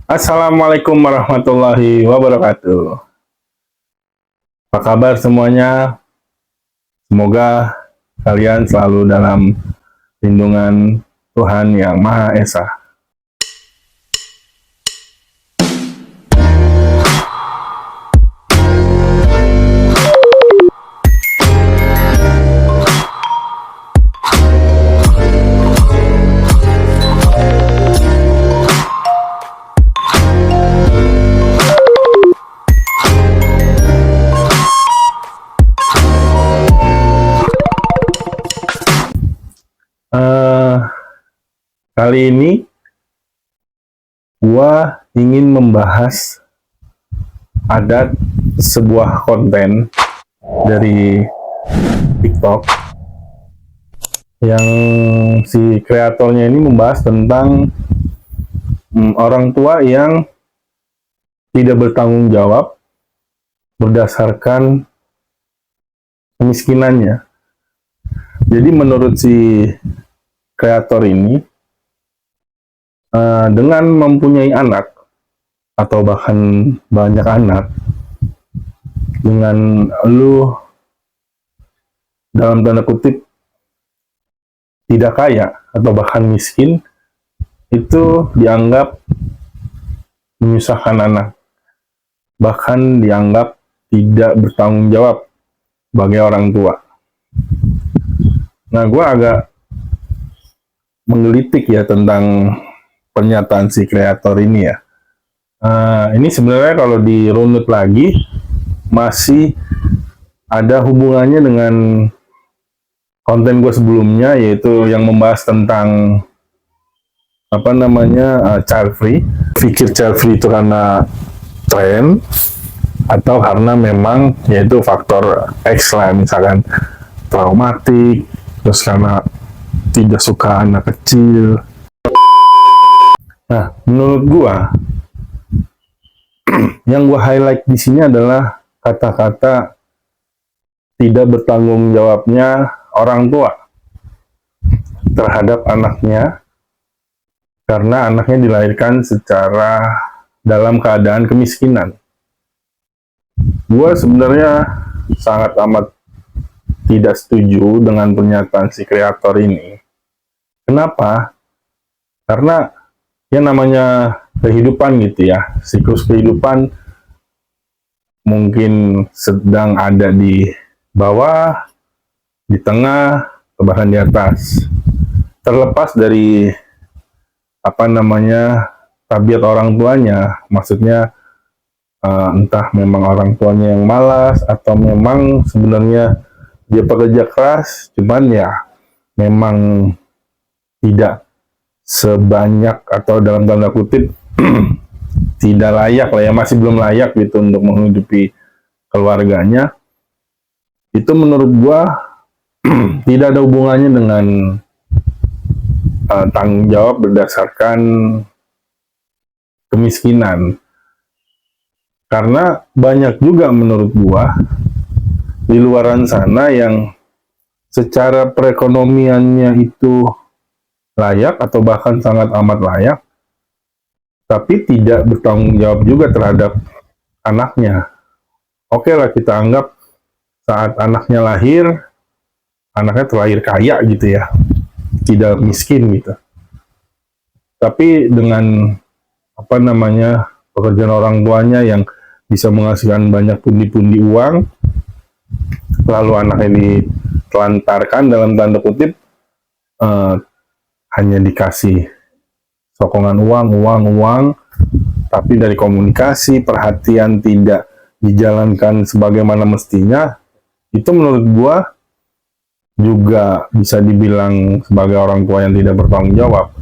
Assalamualaikum warahmatullahi wabarakatuh. Apa kabar semuanya? Semoga kalian selalu dalam lindungan Tuhan Yang Maha Esa. Kali ini gua ingin membahas ada sebuah konten dari TikTok yang si kreatornya ini membahas tentang orang tua yang tidak bertanggung jawab berdasarkan kemiskinannya. Jadi menurut si kreator ini, dengan mempunyai anak atau bahkan banyak anak, dengan lu dalam tanda kutip tidak kaya atau bahkan miskin, itu dianggap menyusahkan anak, bahkan dianggap tidak bertanggung jawab sebagai orang tua. Nah, gue agak menggelitik ya tentang pernyataan si kreator ini ya. Ini sebenarnya kalau dirunut lagi masih ada hubungannya dengan konten gue sebelumnya, yaitu yang membahas tentang child free. Pikir child free itu karena tren atau karena memang yaitu faktor X lah, misalkan traumatik, terus karena tidak suka anak kecil. Nah, menurut gua yang gua highlight di sini adalah kata-kata tidak bertanggung jawabnya orang tua terhadap anaknya karena anaknya dilahirkan secara dalam keadaan kemiskinan. Gua sebenarnya sangat amat tidak setuju dengan pernyataan si kreator ini. Kenapa? Karena yang namanya kehidupan gitu ya, siklus kehidupan mungkin sedang ada di bawah, di tengah, bahkan di atas. Terlepas dari tabiat orang tuanya, maksudnya entah memang orang tuanya yang malas atau memang sebenarnya dia pekerja keras, cuman ya memang tidak sebanyak atau dalam tanda kutip tidak layak lah ya, masih belum layak gitu untuk menghidupi keluarganya. Itu menurut gua tidak ada hubungannya dengan tanggung jawab berdasarkan kemiskinan. Karena banyak juga menurut gua di luaran sana yang secara perekonomiannya itu layak atau bahkan sangat amat layak, tapi tidak bertanggung jawab juga terhadap anaknya. Oke lah, kita anggap saat anaknya lahir, anaknya terlahir kaya gitu ya, tidak miskin gitu. Tapi dengan pekerjaan orang tuanya yang bisa menghasilkan banyak pundi-pundi uang, lalu anaknya ditelantarkan dalam tanda kutip, hanya dikasih sokongan uang, tapi dari komunikasi, perhatian tidak dijalankan sebagaimana mestinya. Itu menurut gua juga bisa dibilang sebagai orang tua yang tidak bertanggung jawab.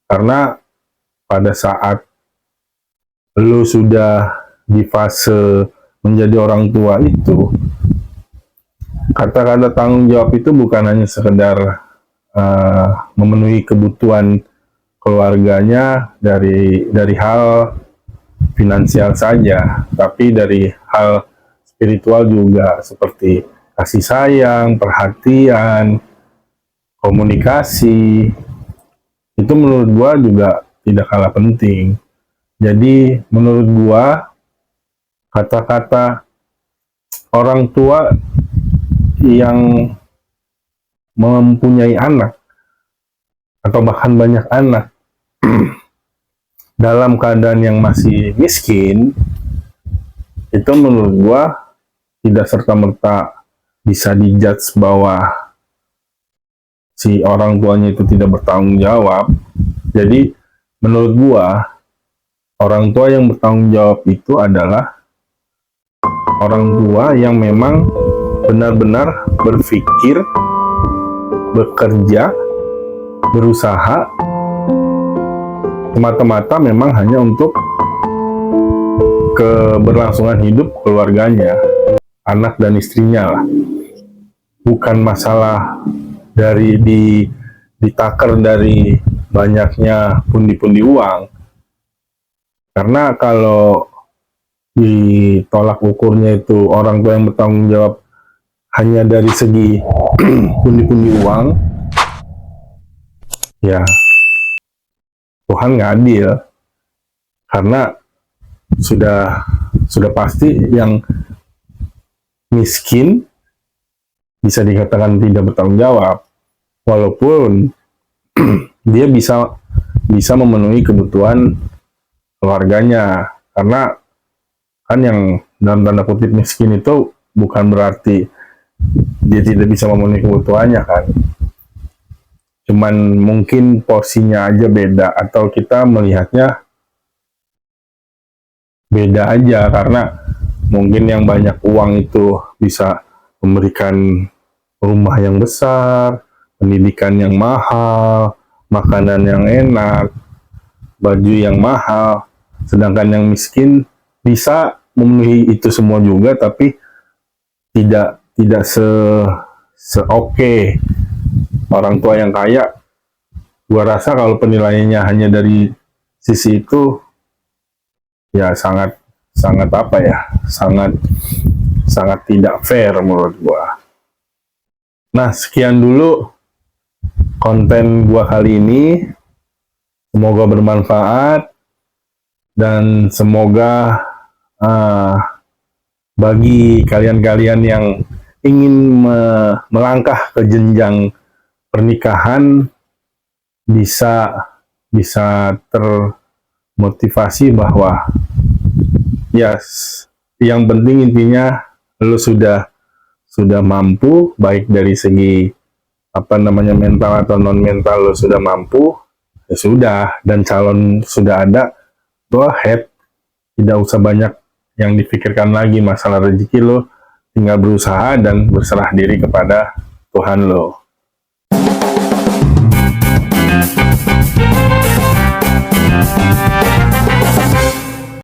Karena pada saat lu sudah di fase menjadi orang tua itu, kata-kata tanggung jawab itu bukan hanya sekedar memenuhi kebutuhan keluarganya dari hal finansial saja, tapi dari hal spiritual juga, seperti kasih sayang, perhatian, komunikasi. Itu menurut gua juga tidak kalah penting. Jadi menurut gua, kata-kata orang tua yang mempunyai anak atau bahkan banyak anak dalam keadaan yang masih miskin, itu menurut gua tidak serta-merta bisa dijudge bahwa si orang tuanya itu tidak bertanggung jawab. Jadi menurut gua, orang tua yang bertanggung jawab itu adalah orang tua yang memang benar-benar berpikir, bekerja, berusaha semata-mata memang hanya untuk keberlangsungan hidup keluarganya, anak dan istrinya lah. Bukan masalah dari ditakar dari banyaknya pundi-pundi uang. Karena kalau ditolak ukurnya itu orang tua yang bertanggung jawab hanya dari segi pundi-pundi uang, ya Tuhan nggak adil. Karena sudah pasti yang miskin bisa dikatakan tidak bertanggung jawab, walaupun dia bisa memenuhi kebutuhan keluarganya. Karena kan yang dalam tanda kutip miskin itu bukan berarti dia tidak bisa memenuhi kebutuhannya kan, cuman mungkin porsinya aja beda, atau kita melihatnya beda aja. Karena mungkin yang banyak uang itu bisa memberikan rumah yang besar, pendidikan yang mahal, makanan yang enak, baju yang mahal. Sedangkan yang miskin bisa memenuhi itu semua juga, tapi tidak oke orang tua yang kaya. Gua rasa kalau penilaiannya hanya dari sisi itu, ya sangat apa ya, sangat tidak fair menurut gua. Nah, sekian dulu konten gua kali ini. Semoga bermanfaat dan semoga bagi kalian-kalian yang ingin melangkah ke jenjang pernikahan bisa termotivasi bahwa yang penting intinya lo sudah mampu, baik dari segi mental atau non mental. Lo sudah mampu, ya sudah, dan calon sudah ada, go ahead. Tidak usah banyak yang dipikirkan lagi masalah rezeki. Lo tinggal berusaha dan berserah diri kepada Tuhan lo.